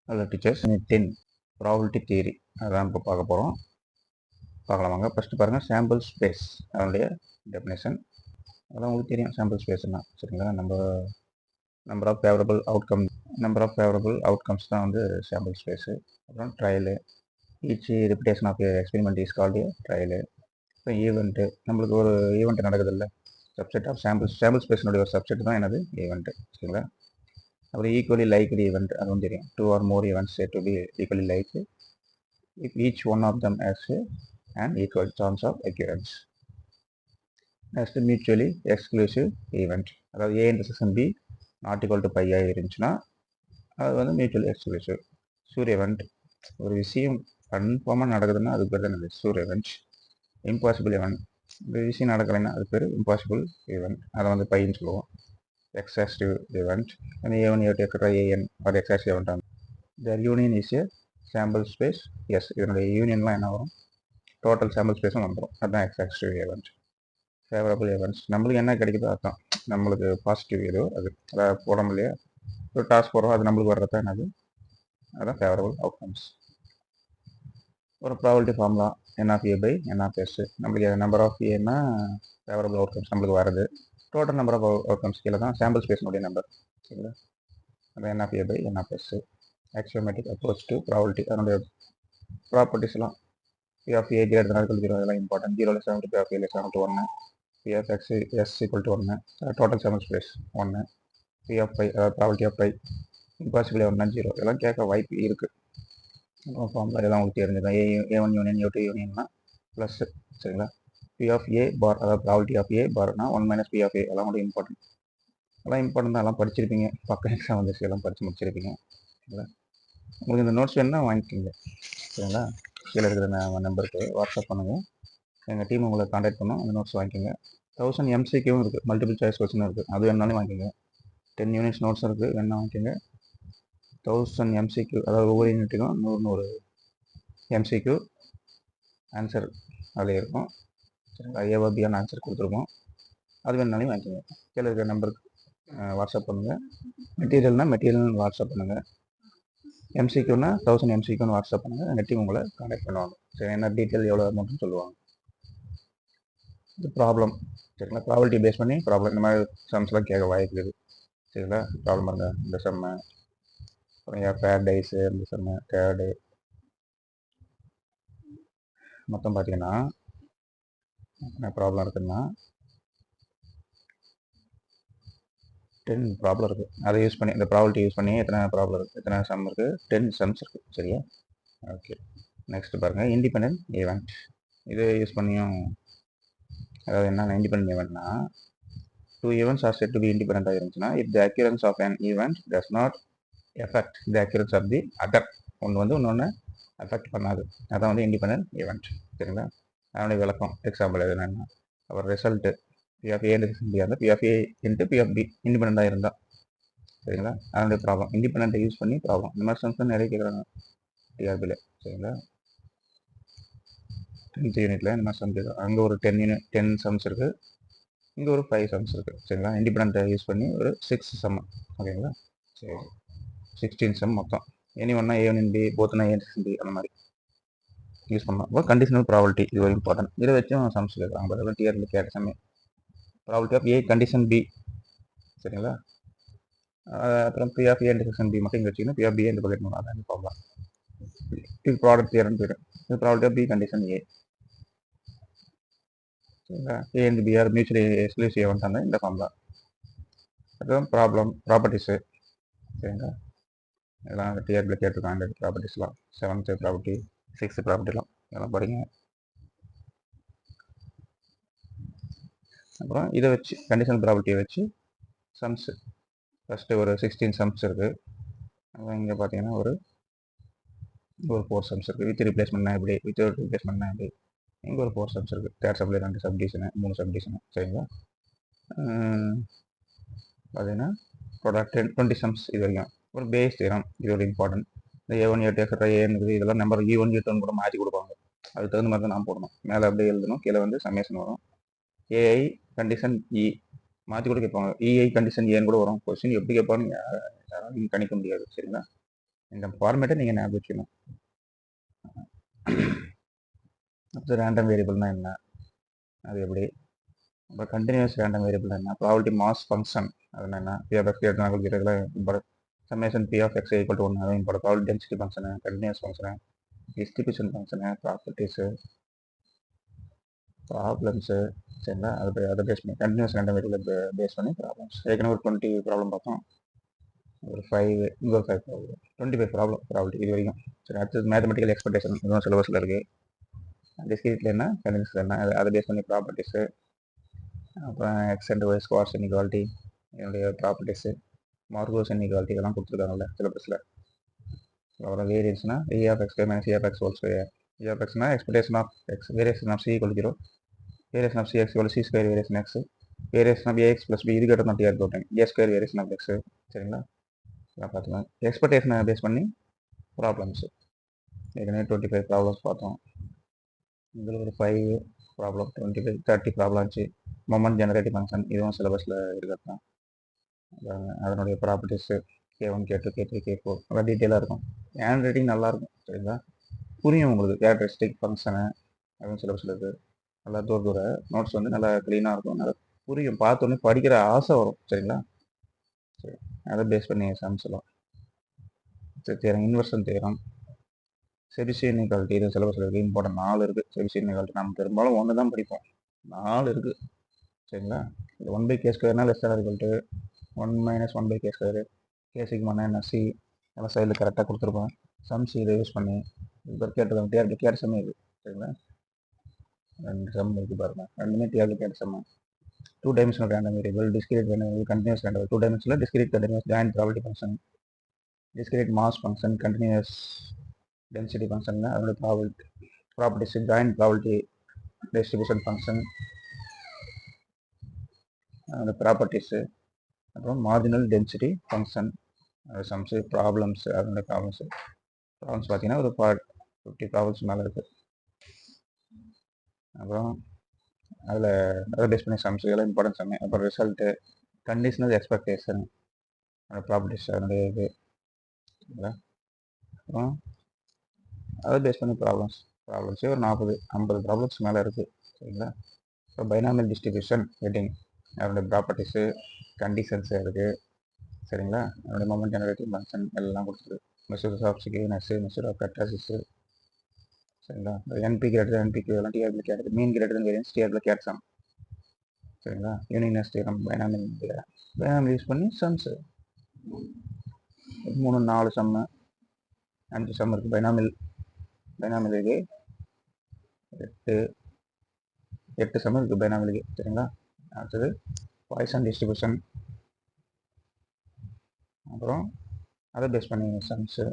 Hello teachers, Unit 10 Probability Theory அதான் இப்போ பார்க்க போகிறோம். பார்க்கலாம் வாங்க. ஃபஸ்ட்டு பாருங்கள் சாம்பிள் ஸ்பேஸ் அதனுடைய டெஃபினேஷன். அதான் உங்களுக்கு தெரியும் சாம்பிள் ஸ்பேஸ்னா சரிங்களா. நம்பர் ஆஃப் ஃபேவரபிள் அவுட்கம்ஸ் தான் வந்து சாம்பிள் ஸ்பேஸு. அப்புறம் trial, each repetition of experiment is called trial. அப்புறம் ஈவெண்ட்டு, நம்மளுக்கு ஒரு ஈவெண்ட் நடக்குது இல்லை, சப்செட் ஆஃப் சாம்பிள் ஸ்பேஸினுடைய ஒரு சப்செட் தான் என்னது ஈவெண்ட்டு சரிங்களா. அப்புறம் ஈக்குவலி லைக்டு ஈவெண்ட், அதுவும் தெரியும். 2 or more events said to be equally likely if each one of them has an equal chance of occurrence. Next, mutually exclusive event, அதாவது A intersection B not equal to pi இருந்துச்சுன்னா அது வந்து mutually exclusive. சூர் event, ஒரு விஷயம் கன்ஃபார்மாக நடக்குதுன்னா அதுக்கு பேர் தான் சூர் event. இம்பாசிபிள் event, இந்த விஷயம் நடக்கலைன்னா அது பேர் இம்பாசிபிள் event, அதை வந்து பைன்னு சொல்லுவோம். Excessive event, A1 A2 etc. AN or excessive event. Their union is a sample space. Yes, இதனுடைய யூனியன்லாம் என்ன வரும், டோட்டல் சாம்பிள் ஸ்பேஸும் வந்துடும். அதுதான் எக்ஸாக்டிவ் ஈவெண்ட். ஃபேவரபிள் ஈவெண்ட்ஸ், நம்மளுக்கு என்ன கிடைக்குதோ அதுதான், நம்மளுக்கு பாசிட்டிவ் ஏதோ அது அதாவது போட இல்லையா, ஒரு டாஸ்க் போடுறோம் அது நம்மளுக்கு வர்றது தான் என்னது, அதுதான் ஃபேவரபிள் அவுட்கம்ஸ். ஒரு ப்ராபபிலிட்டி ஃபார்முலா N(A)/N(S). நம்மளுக்கு நம்பர் ஆஃப் ஏன்னா ஃபேவரபிள் அவுட்கம்ஸ் நம்மளுக்கு வருது. டோட்டல் நம்பர் ஆஃப் அவுட்கம்ஸ் கீழே தான் சாம்பிள் ஸ்பேஸினுடைய நம்பர் சரிங்களா. அது N(A)/N(S). axiomatic approach to probability, அதனுடைய ப்ராப்பர்ட்டிஸ்லாம் P of A greater than or equal to 0 இதெல்லாம் important. 0 less than P of A less than 1, P of X S equal to 1, total sample space 1, P of pi அதாவது probability of by impossible 1 0, இதெல்லாம் கேட்க வாய்ப்பு இருக்குது. Formula இதெல்லாம் உங்களுக்கு தெரிஞ்சுக்கலாம். A1 union A2 யூனியன்னா ப்ளஸ் சரிங்களா. P of A பார் அதாவது ப்ராபபிலிட்டி ஆஃப் A பார்னா 1 minus P of A, அதெல்லாம் கூட இம்பார்ட்டன்ட். தான் எல்லாம் படிச்சிருப்பீங்க, பக்கம் எக்ஸாம் வந்துச்சு, எல்லாம் படித்து முடிச்சிருப்பீங்க சரிங்களா. உங்களுக்கு இந்த நோட்ஸ் வேணுன்னா வாங்கிக்கோங்க சரிங்களா. கீழே இருக்கிற நம்பருக்கு வாட்ஸ்அப் பண்ணுங்கள், எங்கள் டீம் உங்களை காண்டாக்ட் பண்ணோம், அந்த நோட்ஸ் வாங்கிக்கோங்க. 1000 MCQவும் இருக்குது, மல்டிபிள் சாய்ஸ் கொஸ்டினும் இருக்குது, அது வேணாலும் வாங்கிக்கோங்க. 10 யூனிட்ஸ் நோட்ஸ் இருக்குது, வேணா வாங்கிக்கோங்க. 1000 MCQ, அதாவது ஒவ்வொரு யூனிட்டுக்கும் 100 MCQ ஆன்சர் அதில் இருக்கும் சரிங்களா. ஏவோ பியான ஆன்சர் கொடுத்துருக்கோம், அது வேணாலும் வாங்கிக்கோங்க. கீழே இருக்கிற நம்பருக்கு வாட்ஸ்அப் பண்ணுங்கள். மெட்டீரியல் வாட்ஸ்அப் பண்ணுங்கள். MCQனா 1000 MCQன்னு வாட்ஸ்அப் பண்ணுங்கள், எங்கள் டீம் உங்களை காண்டாக்ட் பண்ணுவாங்க. சரி, என்ன டீட்டெயில் எவ்வளோ அமௌண்ட்னு சொல்லுவாங்க. இது ப்ராப்ளம் சரிங்களா. ப்ராபபிலிட்டி பேஸ் பண்ணி ப்ராப்ளம் இந்த மாதிரி சம்ஸ்லாம் கேட்க வாய்ப்பு இருக்குது சரிங்களா. ப்ராப்ளம் இருங்க, இந்த செம்மு அப்புறம் பேரடைஸு, இந்த செம்மு தேர்டு மொத்தம் பார்த்தீங்கன்னா என்ன ப்ராப்ளம் இருக்குதுன்னா 10 ப்ராப்ளம் இருக்குது. அதை யூஸ் பண்ணி இந்த ப்ராபபிலிட்டி யூஸ் பண்ணி எத்தனை ப்ராப்ளம் இருக்குது, எத்தனை சம் இருக்குது, 10 சம்ஸ் இருக்குது சரியா. ஓகே, நெக்ஸ்ட் பாருங்கள் இண்டிபெண்டன்ட் ஈவெண்ட். இதை யூஸ் பண்ணியும், அதாவது என்ன independent ஈவெண்ட்னா 2 events are said to be independent இருந்துச்சுன்னா if the occurrence of an event does not affect the occurrence of the other, ஒன்று வந்து இன்னொன்று அஃபெக்ட் பண்ணாது, அதான் வந்து இண்டிபெண்டன்ட் ஈவெண்ட் சரிங்களா. அதனுடைய விளக்கம் எக்ஸாம்பிள் என்னென்னா, ஒரு result P of A into B இருந்தால் P of A into P of B இண்டிபெண்டாக இருந்தால் சரிங்களா. அதனுடைய ப்ராப்ளம் இண்டிபெண்டன்ட்டை யூஸ் பண்ணி ப்ராப்ளம், இந்த மாதிரி சம்ஸ் நிறைய கேட்குறாங்க டிஆர்பியில் சரிங்களா. 10th யூனிட்டில் இந்த மாதிரி சம் கேட்குறோம். அங்கே ஒரு 10 சம்ஸ் இருக்குது, இங்கே ஒரு 5 சம்ஸ் இருக்குது சரிங்களா. இண்டிபெண்டன்ட்டை யூஸ் பண்ணி ஒரு 6 சம் ஓகேங்களா. சரி, 16 சம் மொத்தம். எனி ஒன்னா A1 in B, போத்னா A in B அந்த மாதிரி யூஸ் பண்ணலாம். இப்போ கண்டிஷனல் ப்ராபபிலிட்டி இது ஒரு இம்பார்ட்டன்ட், இதை வச்சும் சம்ஸ் கேட்குறாங்க. பதில் டிஆர்பியில் கேட்ட சமயம் probability of A condition B சரிங்களா. அப்புறம் P of A intersection B மட்டும் இங்கே வச்சுக்கணும், P of B இந்த பக்கெட் பண்ணலாம், அதான் ப்ராப்ளம். இது ப்ராடக்ட் தியரம்னு பேர். இது probability of B condition A சரிங்களா. A and B are mutually exclusive event அந்த இந்த ஃபார்முலா. அதுவும் ப்ராப்பர்ட்டிஸு சரிங்களா. இதெல்லாம் டிஆர்பியில் கேட்டிருக்காங்க, இந்த ப்ராப்பர்ட்டிஸ்லாம் 7th ப்ராப்பர்ட்டி 6th ப்ராப்பர்ட்டிலாம் இதெல்லாம் படிங்க. அப்புறம் இதை வச்சு கண்டிஷனல் ப்ராப்பர்ட்டியை வச்சு சம்ஸு ஃபஸ்ட்டு ஒரு 16 சம்ஸ் இருக்குது. அப்புறம் இங்கே பார்த்தீங்கன்னா ஒரு 4 சம்ஸ் இருக்குது. வித் ரிப்ளேஸ்மெண்ட்னா எப்படி, வித்தவுட் ரிப்ளேஸ்மெண்ட்னா எப்படி, இங்கே ஒரு 4 சம்ஸ் இருக்குது. தேர்ட் சப்ளை 2 சப்டிஷனு 3 சப்டிஷனு சரிங்களா. பார்த்தீங்கன்னா டோட்டல் 20 சம்ஸ் இது வரைக்கும். ஒரு பேஸ் தியரம், இது ஒரு இம்பார்ட்டன்ட். இந்த A1 A2 எக்ஸட்ரா ஏன் இருக்குது, இதெல்லாம் நம்பர் E1 E2 கூட மாற்றி கொடுப்பாங்க, அதுக்கு தகுந்த மாதிரி தான் நான் போடணும். மேலே அப்படியே எழுதணும், கீழே வந்து சம்மேஷன் வரும். ஏஐ கண்டிஷன் இ மாற்றி கூட கேட்பாங்க, இஐ கண்டிஷன் ஏன்னு கூட வரும். கொஸ்டின் எப்படி கேட்பான்னு யாராலையும் கணிக்க முடியாது சரிங்களா. இந்த ஃபார்மேட்டை நீங்கள் ஞாபகம் வச்சுக்கணும். அடுத்து ரேண்டம் வேரியபிள்னா என்ன, அது எப்படி? இப்போ கண்டினியூஸ் ரேண்டம் வேரியபிள் என்ன, ப்ராபபிலிட்டி மாஸ் ஃபங்க்ஷன் அது என்ன, பி ஆஃப் எக்ஸ் இதில் summation P of x equal to 1 அதுவும் import, probability density function, continuous function, distribution function, properties, problems, சரிங்களா? அதை பேஸ் பண்ணி கண்டினியூஸ் ரேண்டம் வேரியபிள் பேஸ் பண்ணி ப்ராப்ளம்ஸ். ஏற்கனவே ஒரு 20 ப்ராப்ளம் பார்த்தோம், ஒரு 5 இங்கே ஒரு 5 ப்ராப்ளம், 25 ப்ராப்ளம் இது வரைக்கும். சரி, அடுத்தது மேத்தமெட்டிக்கல் எக்ஸ்பெக்டேஷன், இதுவும் சிலபஸில் இருக்குது. டிஸ்கிரீட்டில் என்ன, கண்டினியூஸில் என்ன, அதை பேஸ் பண்ணி ப்ராப்பர்ட்டிஸு, அப்புறம் X and Y squares inequality என்னுடைய ப்ராப்பர்ட்டிஸு, மார்கோஸ் இன்இக்வாலிட்டி இதெல்லாம் கொடுத்துருக்காங்கல்ல சிலபஸில். அப்புறம் வேரியன்ஸ்னா E of X square minus E of X whole square. E of எக்ஸ்னா expectation of X, variation of C equal 0, variation of C X equal C square variation X, variation of AX plus B இது கேட்ட தான் டிஆர் போட்டேன், A square variation of X. சரிங்களா? இதெல்லாம் பார்த்துக்கலாம். எக்ஸ்பெக்டேஷனை base பண்ணி ப்ராப்ளம்ஸு ஏற்கனவே 25 ப்ராப்ளம்ஸ் பார்த்தோம். இதில் ஒரு 5 ப்ராப்ளம், 25 30 ப்ராப்ளம் ஆச்சு. மொமெண்ட் ஜெனரேட்டிவ் ஃபங்க்ஷன் இதுவும் சிலபஸில் இருக்கிறது தான். அதனுடைய properties K1 K2 K3 K4 அதான் டீட்டெயிலாக இருக்கும். ஹேண்ட் ரைட்டிங் நல்லாயிருக்கும். சரிங்களா? புரியும் உங்களுக்கு, கேரக்டரிஸ்டிக் ஃபங்க்ஷனு அதுவும் சிலபஸில் இருக்குது. நல்லா தூர நோட்ஸ் வந்து நல்லா க்ளீனாக இருக்கும், நல்லா புரியும், பார்த்தோன்னே படிக்கிற ஆசை வரும். சரிங்களா? சரி, அதை பேஸ் பண்ணி சம்ஸ்லாம். சரி, தேரம் இன்வர்ஷன் தேரம், செபிஷியன் இன்இக்வாலிட்டி இது சிலபஸில் இருக்குது. இம்பார்ட்டன்ட் 4 இருக்குது. செபிஷியன் இன்இக்வாலிட்டி நம்ம பெரும்பாலும் 1 தான் படிப்போம், 4 இருக்குது. சரிங்களா? இது 1/k² less or equal to 1 - 1/k², K சிக்மானா என்ன, சி எல்லாம் சைடில் கரெக்டாக கொடுத்துருப்போம். சம்ஸ் இதை யூஸ் பண்ணி இப்போ கேட்டது டிஆர்பி கேட்ட சம் இது. சரிங்களா? 2 சம் இருக்குது பாருங்கள், ரெண்டுமே டிஆர்பி கேட்ட sum. 2 dimensional random variable, discrete variable, continuous random. 2 டைமென்ஷனில் discrete continuous joint probability function, discrete mass function, continuous density function, அதோட properties, joint probability distribution function, அதோட ப்ராப்பர்ட்டிஸு, அப்புறம் marginal density function, sums, problems, அதோட ப்ராப்ளம்ஸ் பார்த்தீங்கன்னா ஒரு 50 problems மேலே இருக்குது. அப்புறம் அதில் அதை பேஸ் பண்ணி சம்ஸ் இதெல்லாம் இம்பார்ட்டன்ஸ் சம்மு. அப்புறம் ரிசல்ட்டு, கண்டிஷனல் எக்ஸ்பெக்டேஷன், அதோட ப்ராப்பர்ட்டிஸ் அதனுடைய இது. அப்புறம் அதை பேஸ் பண்ணி ப்ராப்ளம்ஸே ஒரு 40-50 ப்ராப்ளம்ஸ் மேலே இருக்குது. சரிங்களா? இப்போ பைனாமியல் டிஸ்ட்ரிபியூஷன் ஹெட்டிங், அதனுடைய ப்ராப்பர்ட்டிஸு, கண்டிஷன்ஸு இருக்குது. சரிங்களா? அதனுடைய மொமெண்ட் ஜெனரேட்டிவ் ஃபங்க்ஷன் எல்லாம் கொடுத்துருக்கு. Measures of skewness, measure of kurtosis. சரிங்களா? என்பி கிரேட்டர் என்பிக்கு எல்லாம் டிஆர்பில் கேட்டது, மீன் கிரேட்டர் வேரியன்ஸ் டிஆர்பில் கேட்சாம். சரிங்களா? யூனிக்னஸ் தியரம், பைனாமியல் யூஸ் பண்ணி சம்ஸு 3-4 சம்மு 5 சம் இருக்குது. பைனாமியலுக்கு 8 சம் இருக்குது பைனாமியலுக்கு. சரிங்களா? அடுத்தது பாய்சன் டிஸ்ட்ரிபியூஷன், அப்புறம் அதை பேஸ் பண்ணி சம்ஸு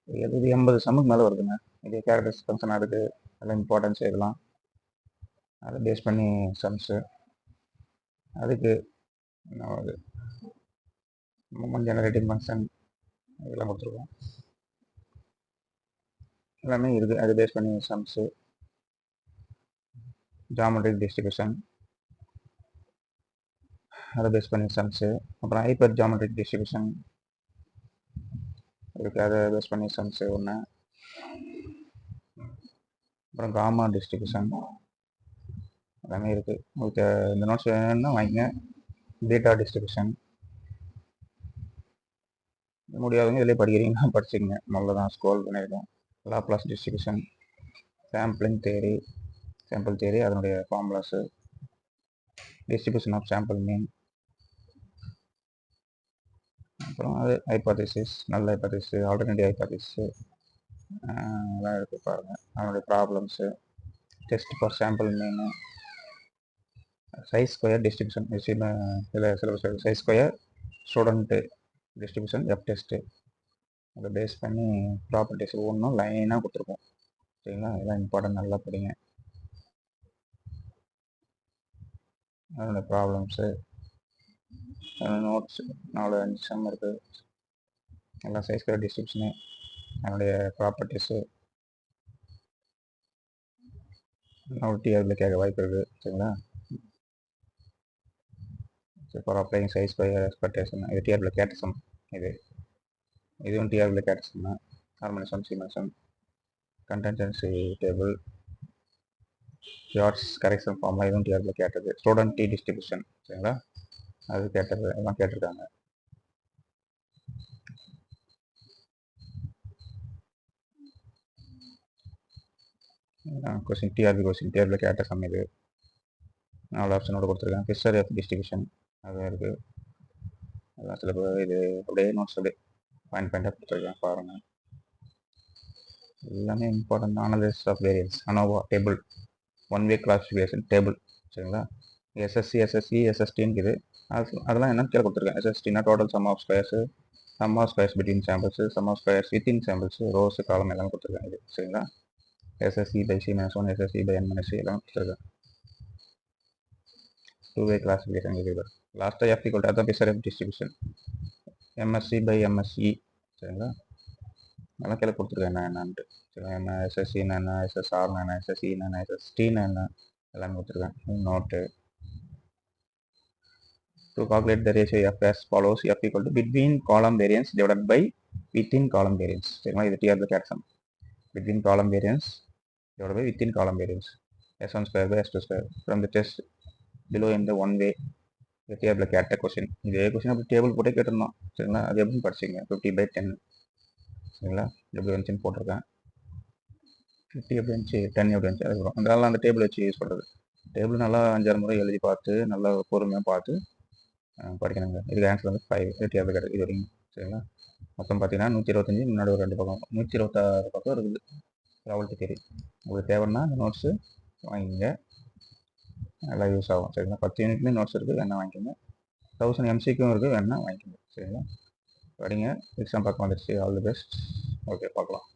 80 சம்முக்கு மேலே வருதுங்க. இது கேரக்டர்ஸ் ஃபங்க்ஷனாக இருக்குது, அதெல்லாம் இம்பார்ட்டன்ஸ் இதெல்லாம். அதை பேஸ் பண்ணி சம்ஸு, அதுக்கு மொமெண்ட் ஜெனரேட்டிவ் ஃபங்க்ஷன் இதெல்லாம் கொடுத்துருக்கோம், எல்லாமே இருக்குது. அதை பேஸ் பண்ணி சம்ஸு, ஜாமெட்ரிக் டிஸ்ட்ரிபியூஷன் அதை பேஸ் பண்ணி சம்ஸு, அப்புறம் ஹைப்பர் ஜாமெட்ரிக் டிஸ்ட்ரிபியூஷன் இருக்குது, அதை பேஸ் பண்ணி சம்ஸு ஒன்று. அப்புறம் காமா டிஸ்ட்ரிபியூஷன் எல்லாமே இருக்குது. உங்களுக்கு இந்த நோட்ஸ் வேணும்னா வாங்கிங்க. பீட்டா டிஸ்ட்ரிபியூஷன் முடியாதவங்க இதிலே படிக்கிறீங்கன்னா படிச்சுங்க, நல்லா தான் ஸ்கோல் பண்ணியிருக்கோம். லாப்லாஸ் டிஸ்ட்ரிபியூஷன், சாம்பிள் தியரி அதனுடைய formulas, distribution of sample mean, அப்புறம் அது ஹைப்போதீசிஸ், நல்ல ஹைப்போதீசிஸ், ஆல்டர்னேட்டிவ் ஹைப்போதீசிஸ் எல்லாம் இருக்குது பாருங்கள். அதனுடைய problems, test for sample mean, chi square distribution இதில் syllabus chi square student distribution F test, அதை பேஸ் பண்ணி ப்ராப்பர்ட்டிஸ் ஒன்றும் லைனாக கொடுத்துருக்கோம். சரிங்களா? இதெல்லாம் இம்பார்ட்டன்ட், நல்லா படிங்க. அதோட ப்ராப்ளம்ஸு, நோட்ஸு 4-5 சம் இருக்குது. எல்லாம் சைஸ் ஸ்கொயர் டிஸ்ட்ரிபியூஷனு, அதனுடைய ப்ராப்பர்ட்டிஸு ஒரு டிஆர்பியில் கேட்க வாய்ப்பு இருக்குது. சரிங்களா? ஃபார் அப்ளைங் சைஸ் ஸ்கொயர் எக்ஸ்பெக்டேஷன் இது டிஆர்பியில் கேட்ட சம் இது. இதுவும் டிஆர்பியில் கேட்டுச்சுன்னா ஹார்மோனிசம் சீமனிசம் கண்டென்சன்சி டேபிள் ஷார்ட்ஸ் கரெக்ஷன் ஃபார்ம்லாம் இதுவும் டிஆர்பியில் கேட்டது. ஸ்டூடெண்ட் டி டிஸ்ட்ரிபியூஷன் சரிங்களா, அது கேட்டது எல்லாம் கேட்டிருக்காங்க. கொஸ்டின் டிஆர்பியில் கேட்ட சம் இது 4 ஆப்ஷனோட கொடுத்துருக்காங்க. ஃபிஷர் எஃப் டிஸ்ட்ரிபியூஷன் அது இருக்குது. அதான் சில பேர் இது அப்படியே நோட்ஸ் அப்படியே பாயிண்டாக கொடுத்துருக்கேன் பாருங்கள். எல்லாமே important. Analysis of variance, ANOVA table, one way classification table சரிங்களா. எஸ்எஸ்சி எஸ்எஸ்டின்னு இருக்குது. அதெல்லாம் என்னன்னு கீழே கொடுத்துருக்கேன். எஸ்எஸ்டினா total sum of squares, sum of squares between samples, sum of squares within samples, rows column எல்லாம் கொடுத்துருக்கேன் இது சரிங்களா. SSC by C minus 1, SSC by N minus C எல்லாம் கொடுத்துருக்கேன். 2-way கிளாசிஃபிகேஷன் இது. லாஸ்ட்டாக எஃப் ஈக்குவல் அதான் Fisher F distribution, MSC by MSE சரிங்களா. அதெல்லாம் கீழே கொடுத்துருக்கேன் என்னன்ட்டு சரி. என்ன எஸ்எஸ்சின்னு என்ன, எஸ்எஸ்ஆர்னு என்ன, எஸ்எஸ்சின்னு என்ன, எஸ்எஸ்டின்னு என்ன எல்லாமே கொடுத்துருக்கேன். Note to calculate the ratio f as follows: f equal to between column variance divided by within column variance சரிங்களா. இது டிஆர்பியில் கேட்ட some. between column variance divided by within column variance, s1 square by s2 square from the test below in the one way. இது டிஆர்பியில் கேட்ட question. இதே question அப்படி table போட்டே கேட்டிருந்தோம் சரிங்களா. அது எப்படின்னு படிச்சிங்க. 50/10 சரிங்களா. எப்படி வந்துச்சுன்னு போட்டிருக்கேன். 50 எப்படி இருந்துச்சு, 10 எப்படி இருந்துச்சு, அதுக்கப்புறம் அதெல்லாம் அந்த டேபிள் வச்சு யூஸ் பண்ணுறது. டேபிள் நல்லா 5-6 முறை எழுதி பார்த்து நல்லா பொறுமையாக பார்த்து படிக்கணுங்க. இதுக்கு ஆன்சர் வந்து 5 டிஆர்பி கிடையாது இது வரைக்கும் சரிங்களா. மொத்தம் பார்த்தீங்கன்னா 125, முன்னாடி ஒரு 2 பக்கம் 126 பக்கம் இருக்குது ப்ராபபிலிட்டி தியரி. உங்களுக்கு தேவைன்னா இந்த நோட்ஸு வாங்கிங்க, நல்லா யூஸ் ஆகும் சரிங்களா. 10 யூனிட்லேயும் நோட்ஸ் இருக்குது, வேணா வாங்கிக்கோங்க. 1000 எம்சிக்கும் இருக்குது, வேணா வாங்கிக்கோங்க சரிங்களா. படிங்க, எக்ஸாம் பார்க்க வந்துடுச்சு. All the best. ஓகே, பார்க்கலாம்.